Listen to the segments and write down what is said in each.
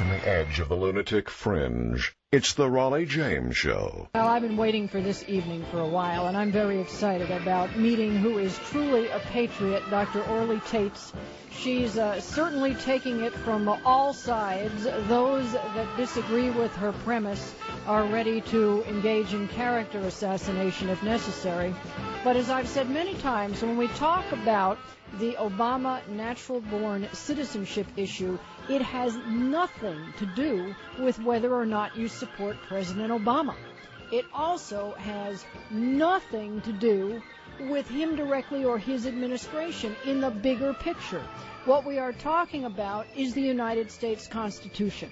from the edge of the lunatic fringe. It's the Rollye James Show. Well, I've been waiting for this evening for a while, and I'm very excited about meeting who is truly a patriot, Dr. Orly Taitz. She's certainly taking it from all sides. Those that disagree with her premise are ready to engage in character assassination if necessary. But as I've said many times, when we talk about the Obama natural-born citizenship issue, it has nothing to do with whether or not you support President Obama. It also has nothing to do with him directly or his administration in the bigger picture. What we are talking about is the United States Constitution.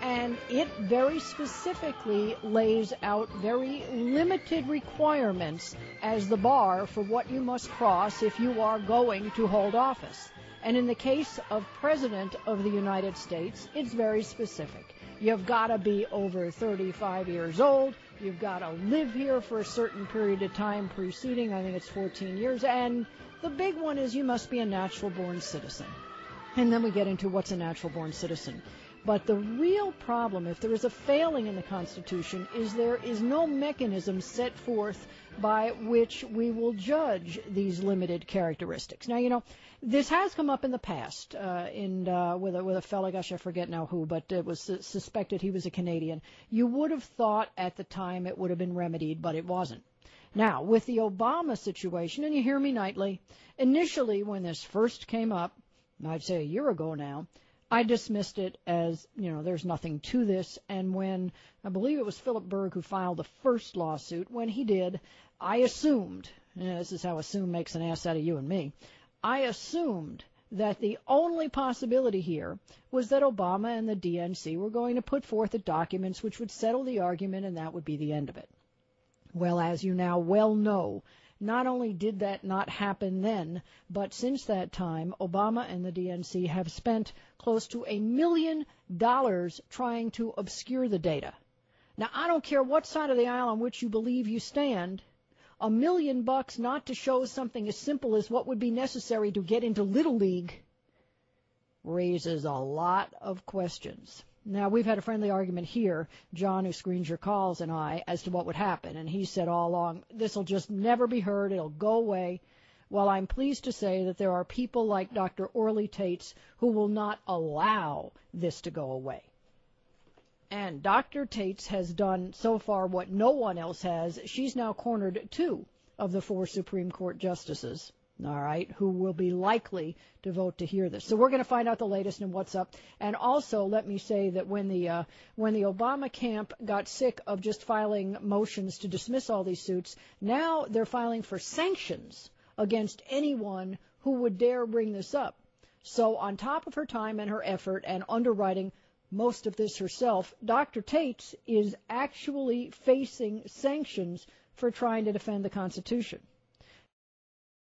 And it very specifically lays out very limited requirements as the bar for what you must cross if you are going to hold office. And in the case of President of the United States, it's very specific. You've got to be over 35 years old. You've got to live here for a certain period of time preceding, I think it's 14 years. And the big one is you must be a natural-born citizen. And then we get into what's a natural-born citizen. But the real problem, if there is a failing in the Constitution, is there is no mechanism set forth by which we will judge these limited characteristics. Now, you know, this has come up in the past with a fellow, gosh, I forget now who, but it was suspected he was a Canadian. You would have thought at the time it would have been remedied, but it wasn't. Now, with the Obama situation, and you hear me nightly, initially when this first came up, I'd say a year ago now, I dismissed it as, you know, there's nothing to this. And when, I believe it was Philip Berg who filed the first lawsuit, when he did, I assumed, and this is how assume makes an ass out of you and me, I assumed that the only possibility here was that Obama and the DNC were going to put forth the documents which would settle the argument, and that would be the end of it. Well, as you now well know, not only did that not happen then, but since that time, Obama and the DNC have spent close to $1 million trying to obscure the data. Now, I don't care what side of the aisle on which you believe you stand, $1 million not to show something as simple as what would be necessary to get into Little League raises a lot of questions. Now, we've had a friendly argument here, John, who screens your calls, and I, as to what would happen. And he said all along, this will just never be heard. It'll go away. Well, I'm pleased to say that there are people like Dr. Orly Taitz who will not allow this to go away. And Dr. Taitz has done so far what no one else has. She's now cornered 2 of the 4 Supreme Court justices, all right, who will be likely to vote to hear this. So we're going to find out the latest and what's up. And also, let me say that when the Obama camp got sick of just filing motions to dismiss all these suits, now they're filing for sanctions against anyone who would dare bring this up. So on top of her time and her effort and underwriting most of this herself, Dr. Taitz is actually facing sanctions for trying to defend the Constitution.